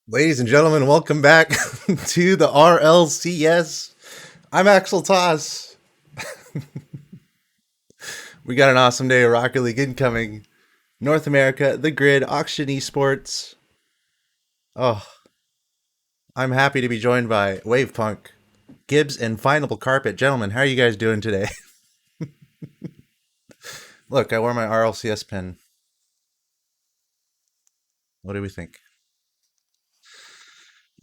Ladies and gentlemen, welcome back to the RLCS. I'm Axel Toss. We got an awesome day of Rocket League incoming. North America, the grid, Auction Esports. Oh, I'm happy to be joined by Wavepunk, Gibbs, and Final Carpet. Gentlemen, how are you guys doing today? Look, I wore my RLCS pin. What do we think?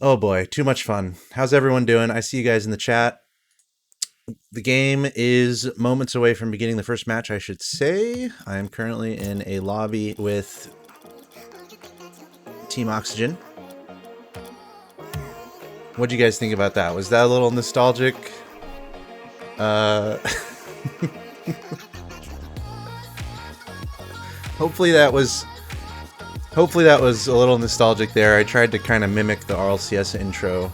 Oh boy, too much fun. How's everyone doing? I see you guys in the chat. The game is moments away from beginning the first match, I should say. I am currently in a lobby with Team Oxygen. What do you guys think about that? Was that a little nostalgic? Hopefully that was a little nostalgic there. I tried to kind of mimic the RLCS intro.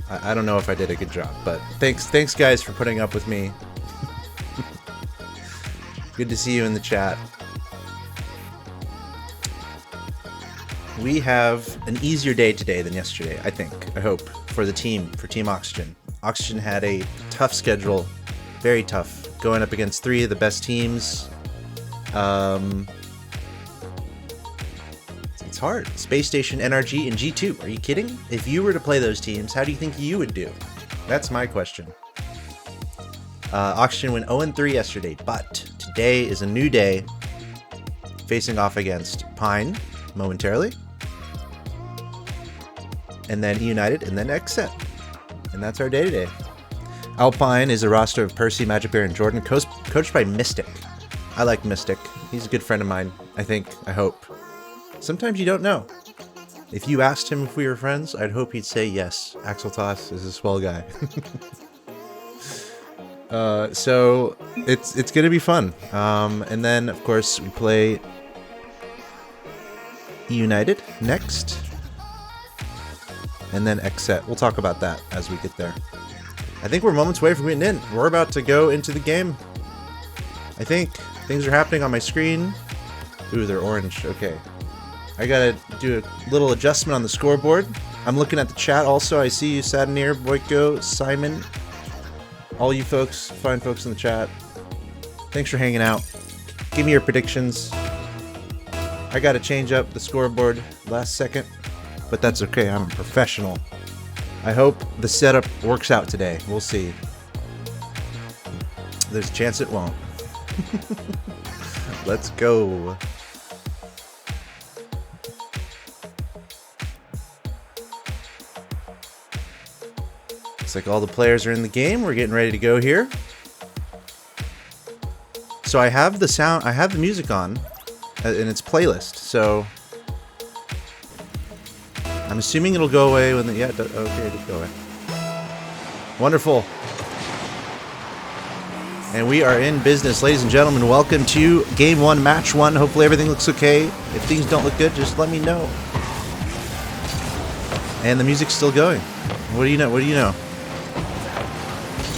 I don't know if I did a good job, but thanks guys for putting up with me. Good to see you in the chat. We have an easier day today than yesterday, I think. I hope for Team Oxygen. Oxygen had a tough schedule, very tough, going up against three of the best teams. It's hard. Space Station, NRG, and G2. Are you kidding? If you were to play those teams, how do you think you would do? That's my question. Oxygen went 0-3 yesterday, but today is a new day, facing off against Pine momentarily, and then United, and then XSET. And that's our day today. Alpine is a roster of Percy, Magic Bear, and Jordan, coached by Mystic. I like Mystic. He's a good friend of mine, I think, I hope. Sometimes you don't know. If you asked him if we were friends, I'd hope he'd say yes. Axel Toss is a swell guy. So it's gonna be fun. And then of course we play United next, and then XSET. We'll talk about that as we get there. I think we're moments away from getting in. We're about to go into the game. I think things are happening on my screen. Ooh, they're orange. Okay. I gotta do a little adjustment on the scoreboard. I'm looking at the chat also. I see you, Sadnir, Boyko, Simon. All you folks, fine folks in the chat. Thanks for hanging out. Give me your predictions. I gotta change up the scoreboard last second, but that's okay. I'm a professional. I hope the setup works out today. We'll see. There's a chance it won't. Let's go. Looks like all the players are in the game. We're getting ready to go here. So I have the music on in its playlist. So I'm assuming it'll go away when okay, it did go away. Wonderful. And we are in business, ladies and gentlemen. Welcome to Game 1, Match 1. Hopefully everything looks okay. If things don't look good, just let me know. And the music's still going. What do you know?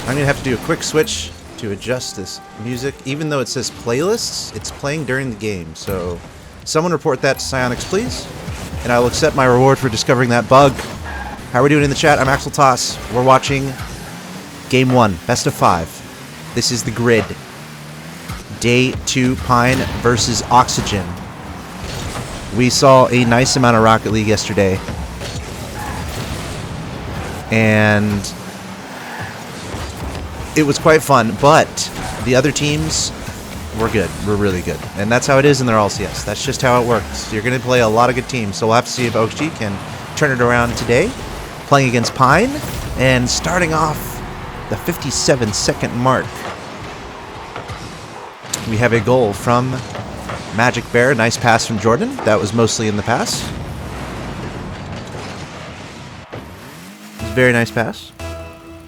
I'm going to have to do a quick switch to adjust this music. Even though it says playlists, it's playing during the game. So someone report that to Psyonix, please. And I will accept my reward for discovering that bug. How are we doing in the chat? I'm Axel Toss. We're watching Game 1, best of 5. This is the grid. Day 2, Pine versus Oxygen. We saw a nice amount of Rocket League yesterday. And it was quite fun, but the other teams were good. We're really good. And that's how it is in the RLCS. That's just how it works. You're going to play a lot of good teams, so we'll have to see if OG can turn it around today. Playing against Pine, and starting off the 57-second mark. We have a goal from Magic Bear. Nice pass from Jordan. That was mostly in the pass. Very nice pass.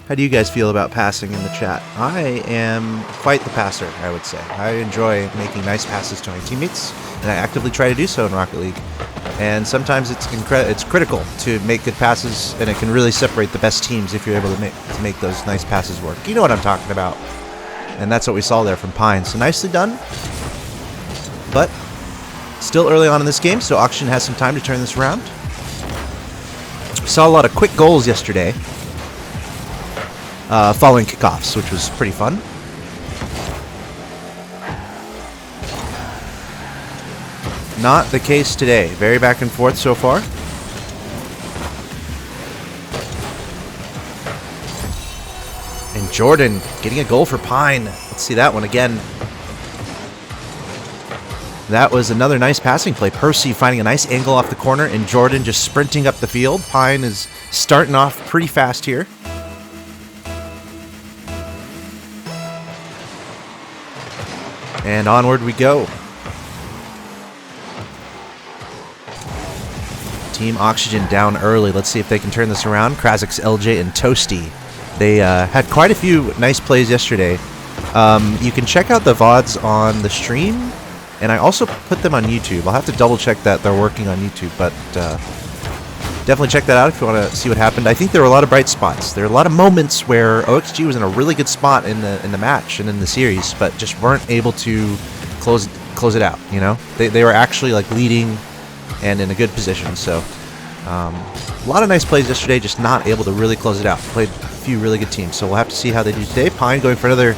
How do you guys feel about passing in the chat? I am quite the passer, I would say. I enjoy making nice passes to my teammates, and I actively try to do so in Rocket League. And sometimes it's critical to make good passes, and it can really separate the best teams if you're able to make those nice passes work. You know what I'm talking about. And that's what we saw there from Pine. So nicely done. But still early on in this game, so Auction has some time to turn this around. saw a lot of quick goals yesterday following kickoffs, which was pretty fun. Not the case today. Very back and forth so far. And Jordan getting a goal for Pine. Let's see that one again. That was another nice passing play. Percy finding a nice angle off the corner, and Jordan just sprinting up the field. Pine is starting off pretty fast here. And onward we go. Team Oxygen down early. Let's see if they can turn this around. Krazix, LJ, and Toasty. They had quite a few nice plays yesterday. You can check out the VODs on the stream, and I also put them on YouTube. I'll have to double check that they're working on YouTube, but definitely check that out if you want to see what happened. I think there were a lot of bright spots. There were a lot of moments where OXG was in a really good spot in the match and in the series, but just weren't able to close it out. You know, they were actually like leading and in a good position. So a lot of nice plays yesterday, just not able to really close it out. Played a few really good teams, so we'll have to see how they do today. Pine going for another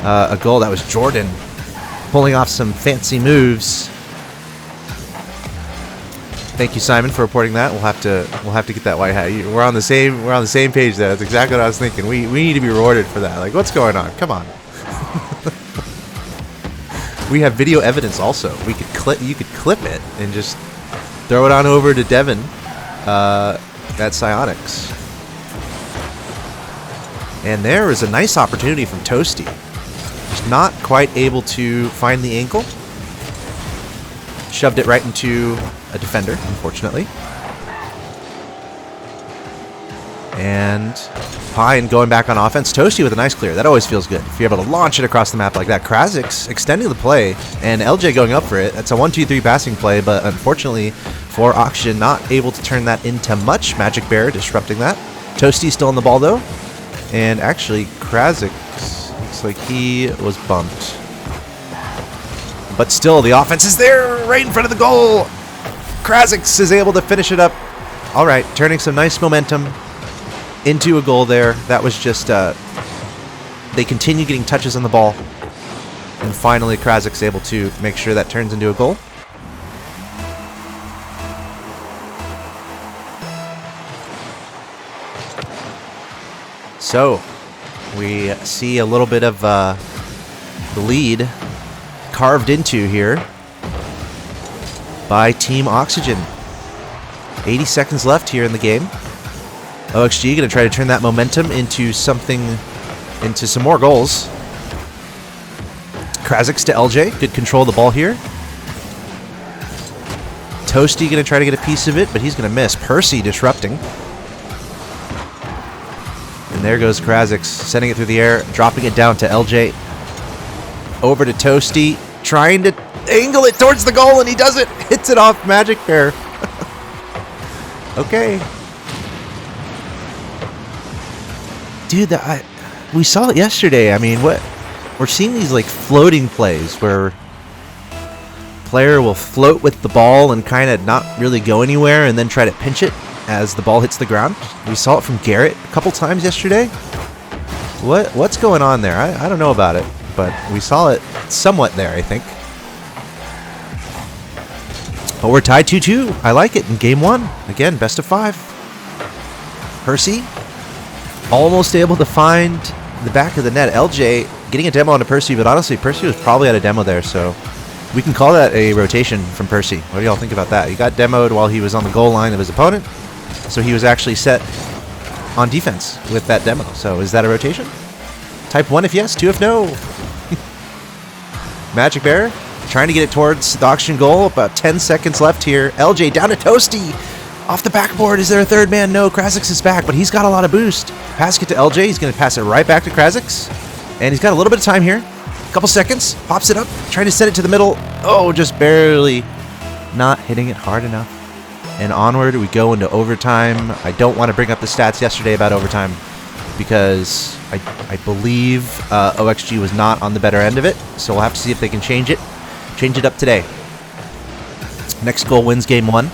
a goal. That was Jordan pulling off some fancy moves. Thank you, Simon, for reporting that. We'll have to get that white hat. We're on the same page there. That's exactly what I was thinking. We need to be rewarded for that. Like, what's going on? Come on. We have video evidence also. You could clip it and just throw it on over to Devin at Psionics. And there is a nice opportunity from Toasty. Just not quite able to find the ankle. Shoved it right into a defender, unfortunately. And Pine going back on offense. Toasty with a nice clear. That always feels good if you're able to launch it across the map like that. Krazix extending the play, and LJ going up for it. That's a 1-2-3 passing play, but unfortunately for Oxygen, not able to turn that into much. Magic Bear disrupting that. Toasty still on the ball, though. And actually, Krazix looks like he was bumped. But still, the offense is there, right in front of the goal. Krazix is able to finish it up. All right, turning some nice momentum into a goal there. That was just, they continue getting touches on the ball. And finally, Krazix able to make sure that turns into a goal. So, we see a little bit of the lead carved into here by Team Oxygen. 80 seconds left here in the game. OXG going to try to turn that momentum into some more goals. Krazix to LJ. Good control of the ball here. Toasty going to try to get a piece of it, but he's going to miss. Percy disrupting. And there goes Krazix, sending it through the air, dropping it down to LJ. Over to Toasty, trying to angle it towards the goal, and he does it. Hits it off Magic Bear. Okay. Dude, we saw it yesterday. I mean, we're seeing these like floating plays where player will float with the ball and kind of not really go anywhere and then try to pinch it as the ball hits the ground. We saw it from Garrett a couple times yesterday. What's going on there? I don't know about it, but we saw it somewhat there, I think. But we're tied 2-2. I like it in game one. Again, best of 5. Percy almost able to find the back of the net. LJ getting a demo onto Percy, but honestly, Percy was probably at a demo there, so we can call that a rotation from Percy. What do y'all think about that? He got demoed while he was on the goal line of his opponent, so he was actually set on defense with that demo. So is that a rotation? Type 1 if yes, 2 if no. Magic Bear trying to get it towards the Oxygen goal. About 10 seconds left here. LJ down to Toasty. Off the backboard. Is there a third man? No, Krazix is back, but he's got a lot of boost. Pass it to LJ. He's going to pass it right back to Krazix. And he's got a little bit of time here. Couple seconds. Pops it up. Trying to send it to the middle. Oh, just barely not hitting it hard enough. And onward we go into overtime. I don't want to bring up the stats yesterday about overtime because I believe OXG was not on the better end of it. So we'll have to see if they can change it up today. Next goal wins game 1.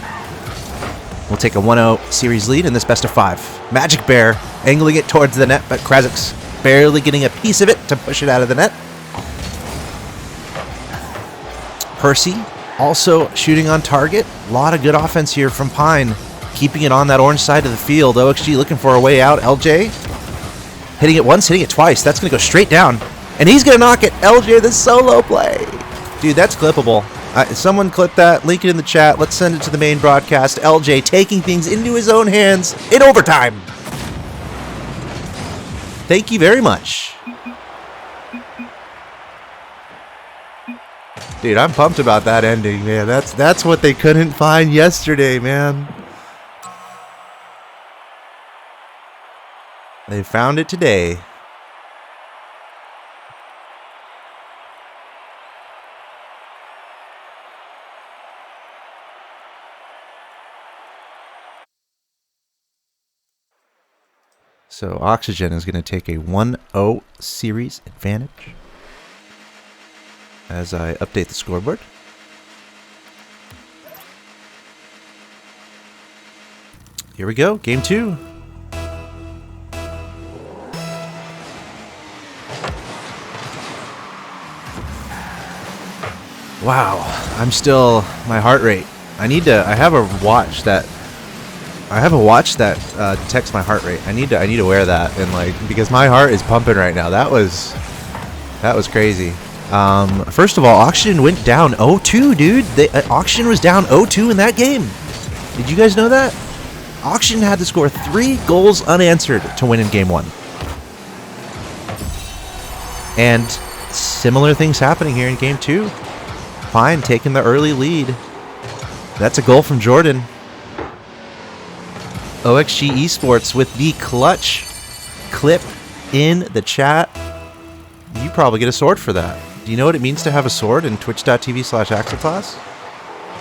We'll take a 1-0 series lead in this best of 5. Magic Bear angling it towards the net, but Krazik's barely getting a piece of it to push it out of the net. Percy also shooting on target. A lot of good offense here from Pine, keeping it on that orange side of the field. OXG looking for a way out. LJ hitting it once, hitting it twice. That's going to go straight down, and he's going to knock it. LJ, the solo play. Dude, that's clippable. Someone clip that, link it in the chat. Let's send it to the main broadcast. LJ taking things into his own hands in overtime. Thank you very much. Dude, I'm pumped about that ending, man. That's what they couldn't find yesterday, man. They found it today. So Oxygen is going to take a 1-0 series advantage as I update the scoreboard. Here we go, game 2. Wow, my heart rate. I have a watch that detects my heart rate. I need to wear that, and because my heart is pumping right now. That was crazy. First of all, Oxygen went down 0-2, dude. Oxygen was down 0-2 in that game. Did you guys know that? Oxygen had to score 3 goals unanswered to win in game 1. And similar things happening here in game 2. Pine taking the early lead. That's a goal from Jordan. OXG Esports with the clutch clip in the chat. You probably get a sword for that. Do you know what it means to have a sword in twitch.tv/AxelClass?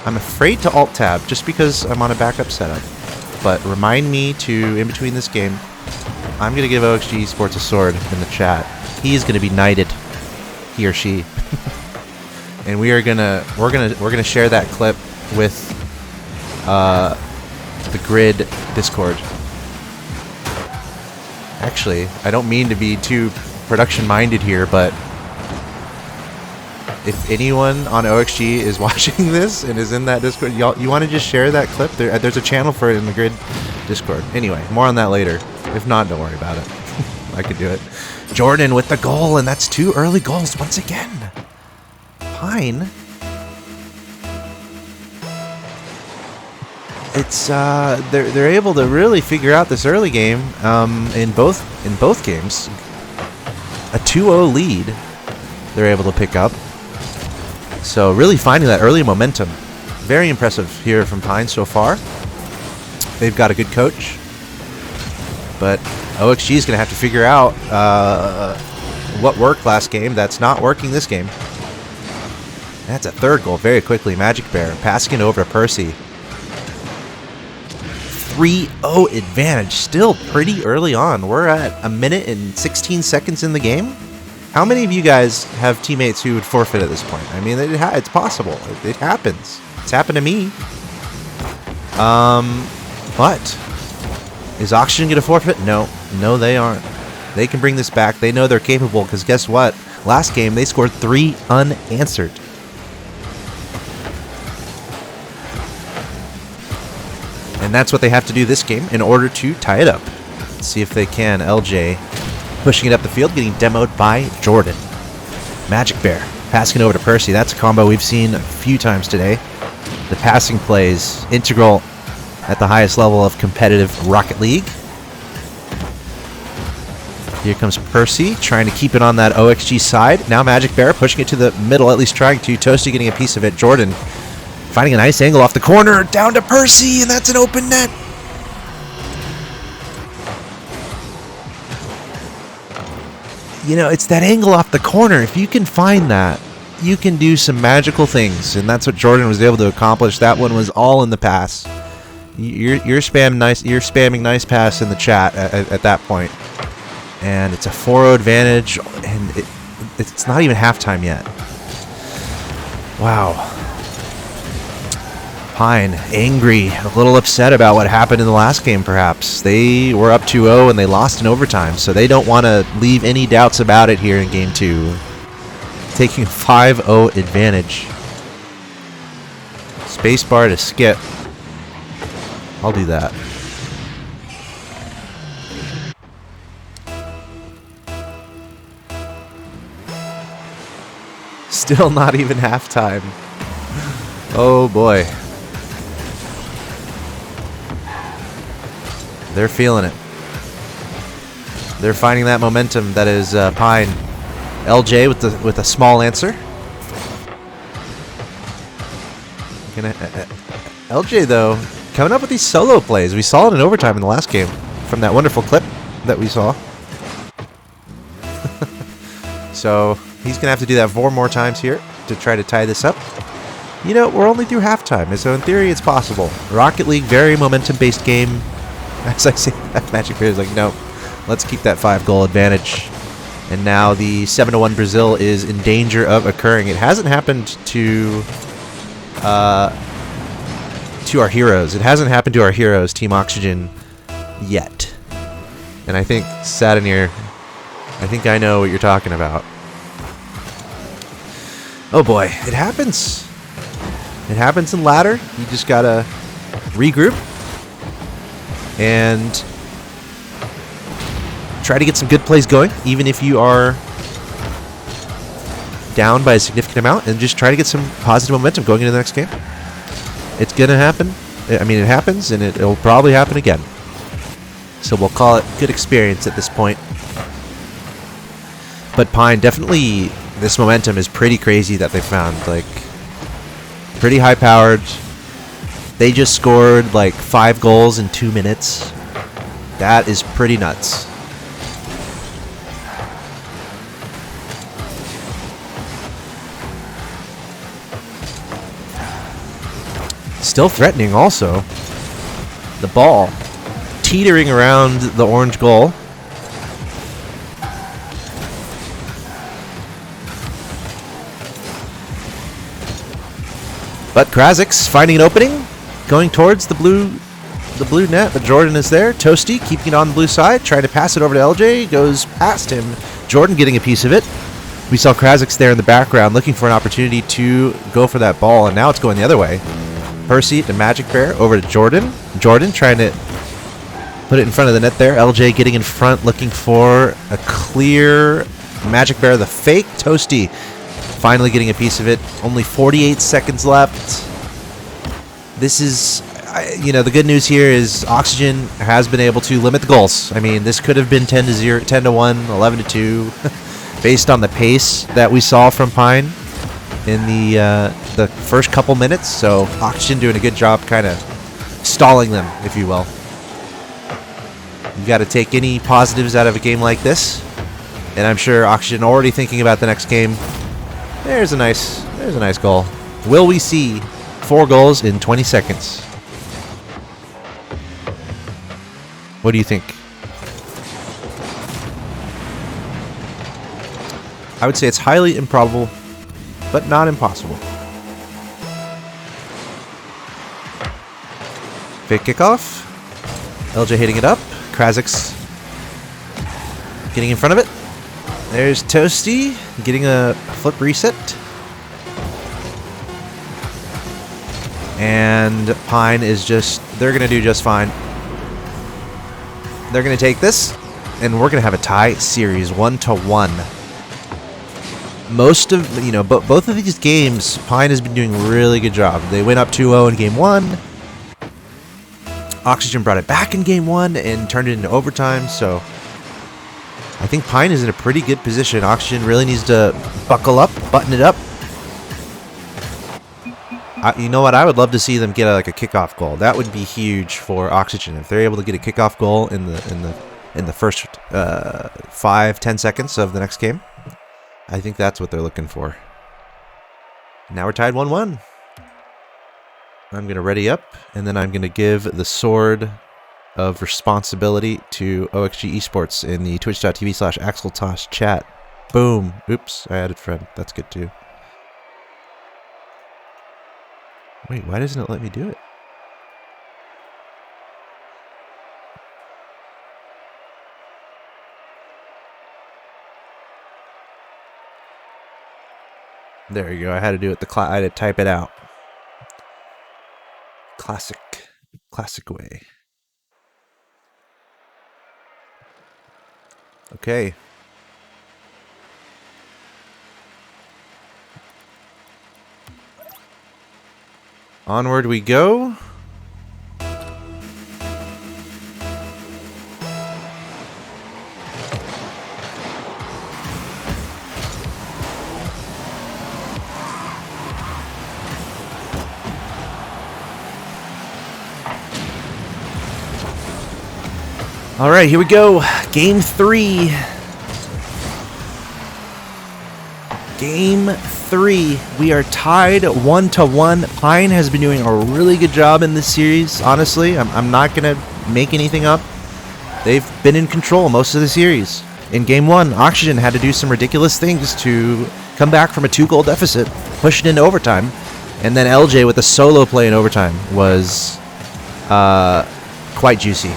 I'm afraid to alt-tab just because I'm on a backup setup. But remind me to, in between this game, I'm going to give OXG Esports a sword in the chat. He is going to be knighted. He or she. And we're gonna share that clip with the Grid Discord. Actually, I don't mean to be too production-minded here, but if anyone on OXG is watching this and is in that Discord, you want to just share that clip? There's a channel for it in the Grid Discord. Anyway, more on that later. If not, don't worry about it. I could do it. Jordan with the goal, and that's 2 early goals once again. Pine. It's they're able to really figure out this early game in both games. A 2-0 lead they're able to pick up. So really finding that early momentum. Very impressive here from Pine so far. They've got a good coach. But OXG is going to have to figure out what worked last game that's not working this game. That's a 3rd goal very quickly. Magic Bear passing it over to Percy. 3-0 advantage. Still pretty early on. We're at 1 minute and 16 seconds in the game. How many of you guys have teammates who would forfeit at this point? I mean, it's possible. It happens. It's happened to me. But is Oxygen going to forfeit? No. No, they aren't. They can bring this back. They know they're capable because guess what? Last game, they scored 3 unanswered. And that's what they have to do this game in order to tie it up. Let's see if they can. LJ pushing it up the field, getting demoed by Jordan. Magic Bear passing it over to Percy. That's a combo we've seen a few times today. The passing plays integral at the highest level of competitive Rocket League. Here comes Percy trying to keep it on that OXG side. Now Magic Bear pushing it to the middle, at least trying to. Toasty getting a piece of it. Jordan finding a nice angle off the corner, down to Percy, and that's an open net. You know, it's that angle off the corner. If you can find that, you can do some magical things, and that's what Jordan was able to accomplish. That one was all in the pass. You're spamming nice pass in the chat at that point. And it's a 4-0 advantage, and it's not even halftime yet. Wow. Pine, angry, a little upset about what happened in the last game, perhaps. They were up 2-0 and they lost in overtime, so they don't want to leave any doubts about it here in Game 2. Taking a 5-0 advantage. Spacebar to skip. I'll do that. Still not even halftime. Oh boy. They're feeling it. They're finding that momentum that is Pine. LJ with a small answer. LJ though, coming up with these solo plays. We saw it in overtime in the last game from that wonderful clip that we saw. So he's gonna have to do that 4 more times here to try to tie this up. You know, we're only through halftime, so in theory it's possible. Rocket League, very momentum-based game. As I say, that Magic Bear is like, no, let's keep that 5-goal advantage. And now the 7-1 Brazil is in danger of occurring. It hasn't happened to our heroes. It hasn't happened to our heroes, Team Oxygen, yet. And I think, Satinir, I think I know what you're talking about. Oh boy, it happens. It happens in ladder. You just gotta regroup and try to get some good plays going, even if you are down by a significant amount, and just try to get some positive momentum going into the next game. It's gonna happen. I mean, it happens, and it'll probably happen again. So we'll call it good experience at this point. But Pine, definitely, this momentum is pretty crazy that they found. Like, pretty high-powered. They just scored like 5 goals in 2 minutes. That is pretty nuts. Still threatening also. The ball teetering around the orange goal. But Krazik's finding an opening, going towards the blue net, but Jordan is there. Toasty keeping it on the blue side, trying to pass it over to LJ, goes past him. Jordan getting a piece of it. We saw Krazik's there in the background looking for an opportunity to go for that ball, and now it's going the other way. Percy to Magic Bear, over to Jordan. Jordan trying to put it in front of the net there. LJ getting in front, looking for a clear Magic Bear, the fake. Toasty finally getting a piece of it. Only 48 seconds left. This is, you know, the good news here is Oxygen has been able to limit the goals. I mean, this could have been 10-0, 10-1, 11-2, based on the pace that we saw from Pine in the first couple minutes. So Oxygen doing a good job kind of stalling them, if you will. You got to take any positives out of a game like this, and I'm sure Oxygen already thinking about the next game. There's a nice goal. Will we see 4 goals in 20 seconds? What do you think? I would say it's highly improbable, but not impossible. Fake kickoff. LJ hitting it up. Krazik's getting in front of it. There's Toasty getting a flip reset. And Pine is just, they're going to do just fine. They're going to take this, and we're going to have a tie series 1-1. Most of, you know, both of these games, Pine has been doing a really good job. They went up 2-0 in game 1. Oxygen brought it back in game 1 and turned it into overtime, so I think Pine is in a pretty good position. Oxygen really needs to buckle up, button it up. You know what? I would love to see them get like a kickoff goal. That would be huge for Oxygen if they're able to get a kickoff goal in the first 5-10 seconds of the next game. I think that's what they're looking for. Now we're tied 1-1. I'm going to ready up, and then I'm going to give the sword of responsibility to OXG Esports in the twitch.tv/AxelToss chat. Boom. Oops, I added friend. That's good too. Wait, why doesn't it let me do it? There you go. I had to do it I had to type it out. Classic way. Okay. Onward we go. All right, here we go. Game 3. Game 3. We are tied 1-1. Pine has been doing a really good job in this series. Honestly, I'm not going to make anything up. They've been in control most of the series. In Game 1, Oxygen had to do some ridiculous things to come back from a 2-goal deficit, push it into overtime, and then LJ with a solo play in overtime was quite juicy.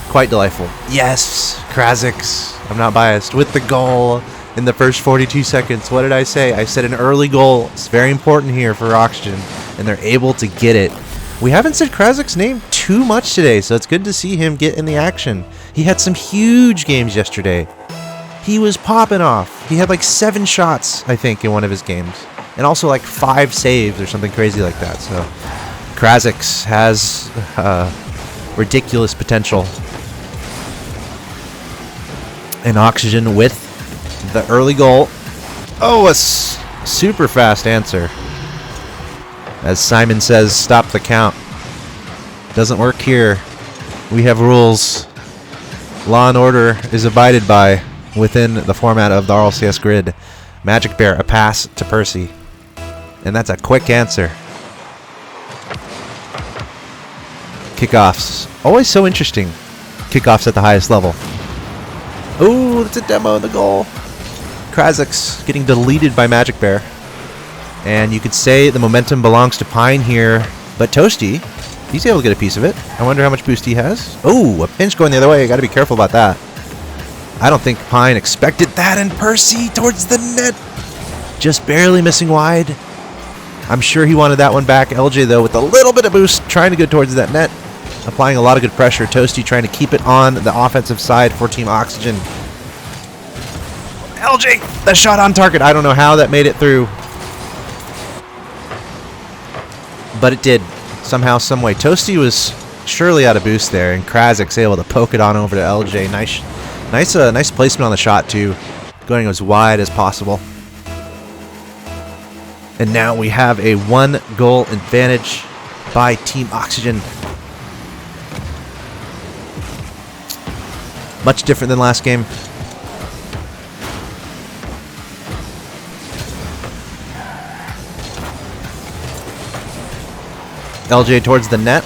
Quite delightful. Yes, Krasix, I'm not biased, with the goal in the first 42 seconds. What did I say? I said an early goal. It's very important here for Oxygen, and they're able to get it. We haven't said Krasix's name too much today, so it's good to see him get in the action. He had some huge games yesterday. He was popping off. He had like 7 shots, I think, in one of his games, and also like 5 saves or something crazy like that. So Krasix has ridiculous potential. And Oxygen with the early goal. Oh, a super fast answer. As Simon says, stop the count. Doesn't work here. We have rules. Law and order is abided by within the format of the RLCS grid. Magic Bear, a pass to Percy. And that's a quick answer. Kickoffs. Always so interesting. Kickoffs at the highest level. Ooh, that's a demo in the goal. Krasix getting deleted by Magic Bear. And you could say the momentum belongs to Pine here. But Toasty, he's able to get a piece of it. I wonder how much boost he has. Oh, a pinch going the other way. Got to be careful about that. I don't think Pine expected that. And Percy towards the net. Just barely missing wide. I'm sure he wanted that one back. LJ, though, with a little bit of boost, trying to go towards that net. Applying a lot of good pressure. Toasty trying to keep it on the offensive side for Team Oxygen. LJ, the shot on target. I don't know how that made it through. But it did. Somehow, someway. Toasty was surely out of boost there, and Krasix able to poke it on over to LJ. Nice placement on the shot, too. Going as wide as possible. And now we have a 1-goal advantage by Team Oxygen. Much different than last game. LJ towards the net.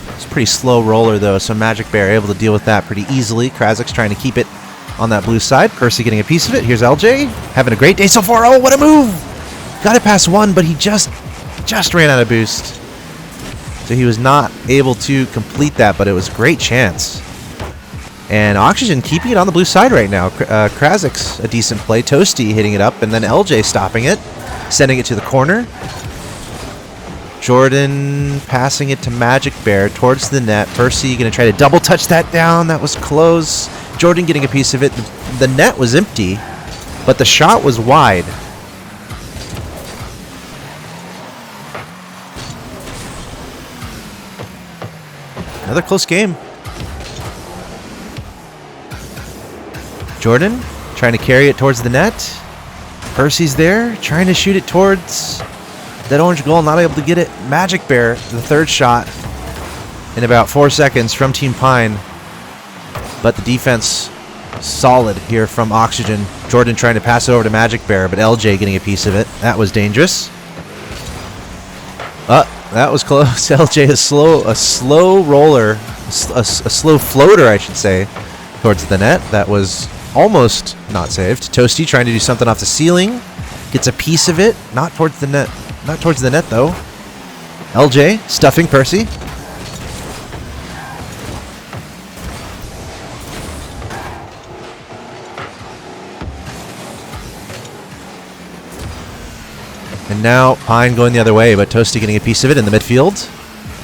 It's a pretty slow roller, though, so Magic Bear able to deal with that pretty easily. Krasix trying to keep it on that blue side. Percy getting a piece of it. Here's LJ. Having a great day so far. Oh, what a move! Got it past one, but he just ran out of boost. So he was not able to complete that, but it was a great chance. And Oxygen keeping it on the blue side right now. Krasix, a decent play. Toasty hitting it up, and then LJ stopping it. Sending it to the corner. Jordan passing it to Magic Bear towards the net. Percy going to try to double touch that down. That was close. Jordan getting a piece of it. The net was empty, but the shot was wide. Another close game. Jordan trying to carry it towards the net. Percy's there trying to shoot it towards that orange goal, not able to get it. Magic Bear, the third shot in about 4 seconds from Team Pine. But the defense solid here from Oxygen. Jordan trying to pass it over to Magic Bear, but LJ getting a piece of it. That was dangerous. That was close. LJ, a slow roller, a slow floater, I should say, towards the net. That was almost not saved. Toasty trying to do something off the ceiling. Gets a piece of it. Not towards the net. Not towards the net, though. LJ stuffing Percy. And now Pine going the other way, but Toasty getting a piece of it in the midfield.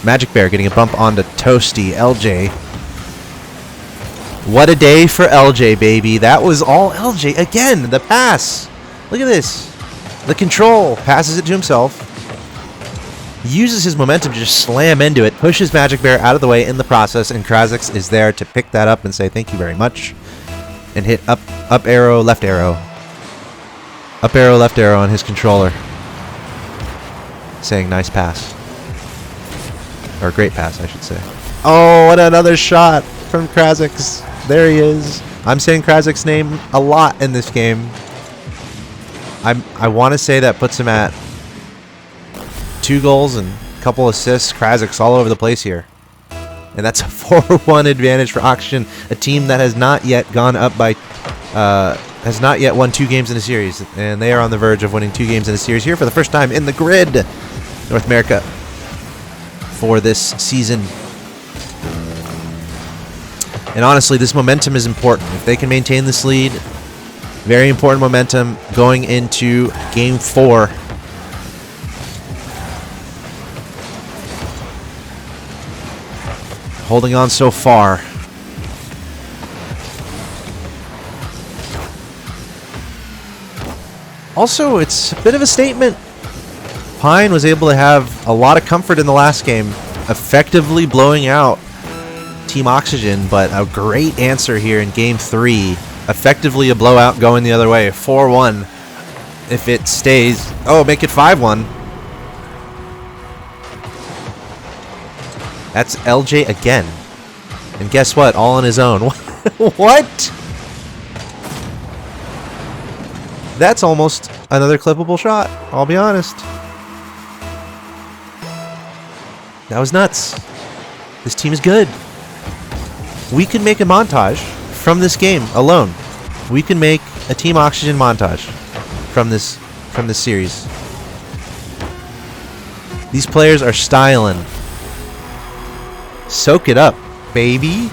Magic Bear getting a bump onto Toasty. LJ. What a day for LJ, baby. That was all LJ. Again, the pass. Look at this. The control. Passes it to himself. Uses his momentum to just slam into it. Pushes Magic Bear out of the way in the process. And Krasix is there to pick that up and say thank you very much. And hit up arrow, left arrow. Up arrow, left arrow on his controller. Saying nice pass. Or great pass, I should say. Oh, what another shot from Krasix. There he is. I'm saying Krasix's name a lot in this game. I want to say that puts him at 2 goals and a couple assists. Krasix all over the place here. And that's a 4-1 advantage for Oxygen, a team that has not yet gone up by... has not yet won 2 games in a series. And they are on the verge of winning 2 games in a series here for the first time in the grid. North America for this season. And honestly, this momentum is important. If they can maintain this lead, very important momentum going into Game 4. Holding on so far. Also, it's a bit of a statement. Pine was able to have a lot of comfort in the last game, effectively blowing out Team Oxygen, but a great answer here in Game 3. Effectively a blowout going the other way, 4-1. If it stays, oh, make it 5-1. That's LJ again. And guess what? All on his own. What? That's almost another clippable shot, I'll be honest. That was nuts. This team is good. We can make a montage from this game alone. We can make a Team Oxygen montage from this series. These players are styling. Soak it up, baby.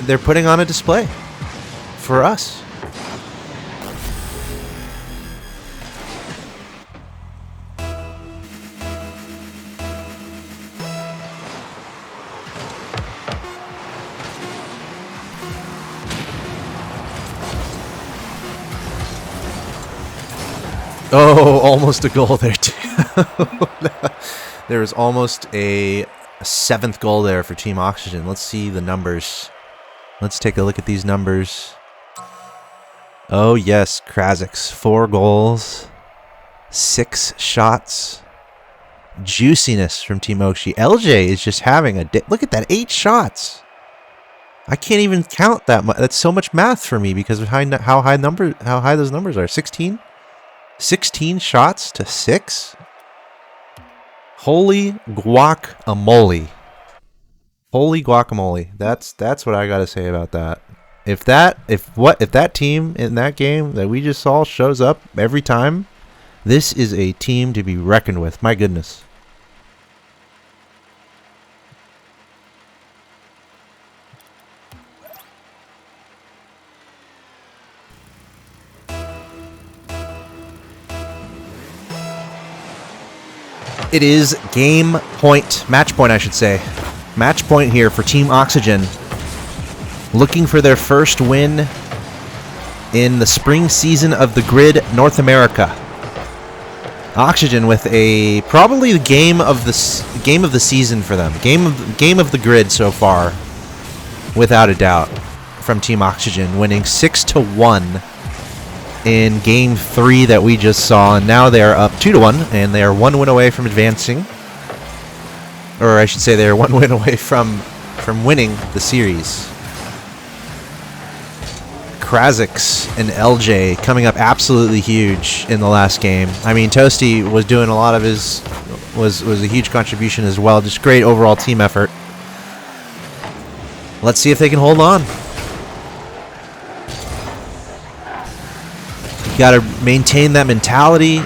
They're putting on a display for us. Oh, almost a goal there, too. There was almost a 7th goal there for Team Oxygen. Let's see the numbers. Let's take a look at these numbers. Oh, yes, Krasix. 4 goals. 6 shots. Juiciness from Team Oxy. LJ is just having a day. Look at that, 8 shots. I can't even count that much. That's so much math for me because of how high those numbers are. 16? 16 shots to 6? Holy guacamole. Holy guacamole. That's what I gotta say about that. If that team in that game that we just saw shows up every time, this is a team to be reckoned with. My goodness. It is match point, I should say. Match point here for Team Oxygen. Looking for their first win in the spring season of the Grid North America. Oxygen with probably the game of the season for them. Game of the Grid so far, without a doubt, from Team Oxygen, winning 6-1. In Game 3 that we just saw, and now they are up 2-1, and they are 1 win away from advancing. Or I should say they are 1 win away from winning the series. Krasix and LJ coming up absolutely huge in the last game. I mean, Toasty was doing a lot of his... was a huge contribution as well. Just great overall team effort. Let's see if they can hold on. Got to maintain that mentality.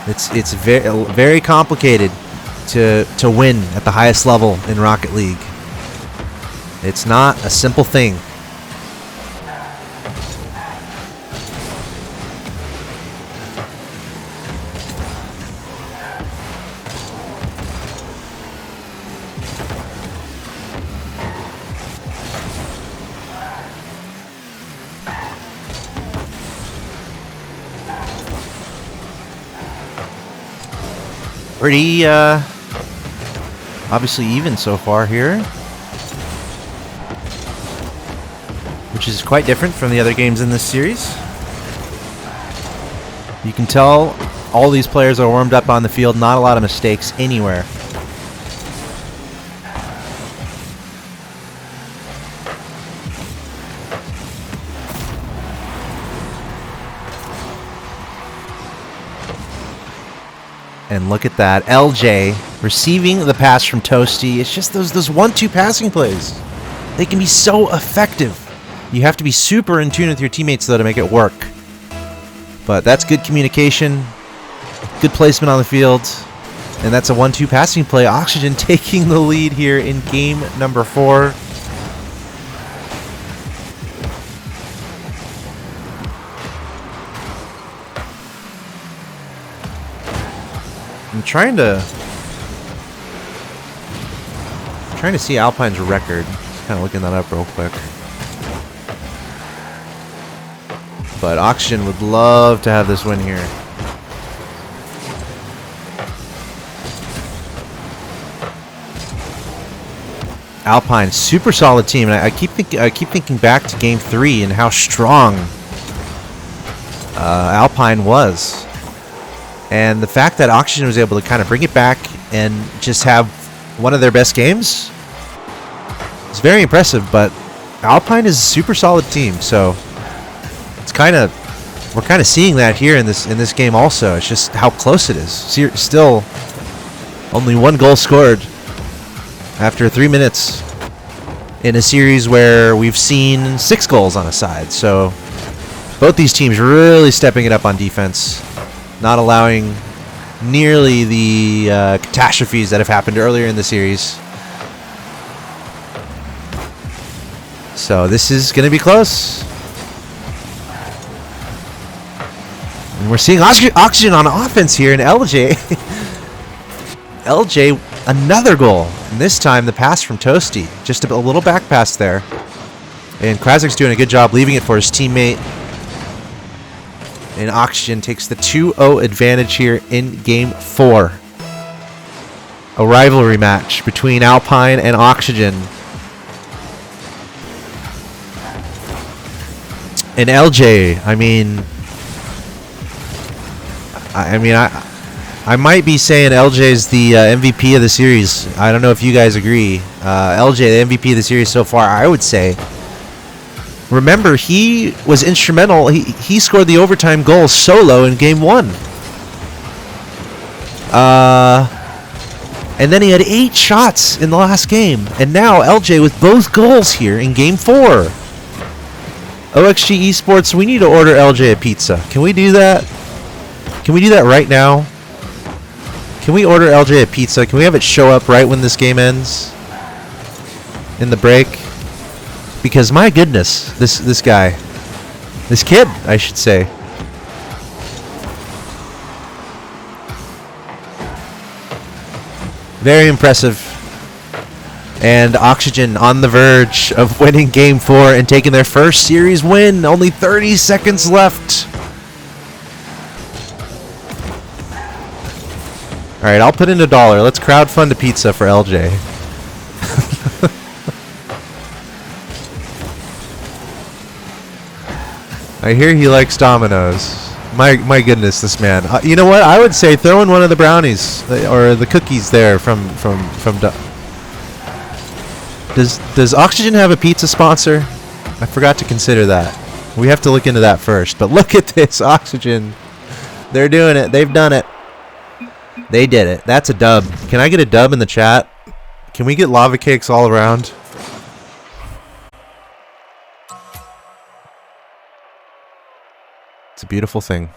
It's very complicated to win at the highest level in Rocket League. It's not a simple thing. Pretty, obviously even so far here. Which is quite different from the other games in this series. You can tell all these players are warmed up on the field, not a lot of mistakes anywhere. And look at that, LJ receiving the pass from Toasty. It's just those 1-2 passing plays. They can be so effective. You have to be super in tune with your teammates, though, to make it work. But that's good communication, good placement on the field, and that's a 1-2 passing play. Oxygen taking the lead here in game number 4. I'm trying to see Alpine's record. Just kind of looking that up real quick. But Oxygen would love to have this win here. Alpine, super solid team, and I keep thinking back to Game 3 and how strong Alpine was. And the fact that Oxygen was able to kind of bring it back and just have one of their best games is very impressive. But Alpine is a super solid team, so it's we're kind of seeing that here in this game also. It's just how close it is. Still only 1 goal scored after 3 minutes in a series where we've seen 6 goals on a side. So both these teams really stepping it up on defense, not allowing nearly the catastrophes that have happened earlier in the series. So this is going to be close. And we're seeing Oxygen on offense here, and LJ. LJ, another goal. And this time the pass from Toasty. Just a little back pass there. And Krasic's doing a good job leaving it for his teammate. And Oxygen takes the 2-0 advantage here in Game 4. A rivalry match between Alpine and Oxygen. And LJ, I might be saying LJ's the MVP of the series. I don't know if you guys agree. LJ, the MVP of the series so far, I would say. Remember, he was instrumental. He scored the overtime goal solo in Game 1. And then he had 8 shots in the last game. And now LJ with both goals here in Game 4. OXG Esports, we need to order LJ a pizza. Can we do that? Can we do that right now? Can we order LJ a pizza? Can we have it show up right when this game ends? In the break? Because my goodness, this guy, this kid, I should say. Very impressive. And Oxygen on the verge of winning Game 4 and taking their first series win. Only 30 seconds left. Alright, I'll put in $1. Let's crowdfund a pizza for LJ. I hear he likes Domino's. My goodness, this man. You know what? I would say throw in one of the brownies or the cookies there from Does Oxygen have a pizza sponsor? I forgot to consider that. We have to look into that first. But look at this, Oxygen. They're doing it. They've done it. They did it. That's a dub. Can I get a dub in the chat? Can we get lava cakes all around? It's a beautiful thing.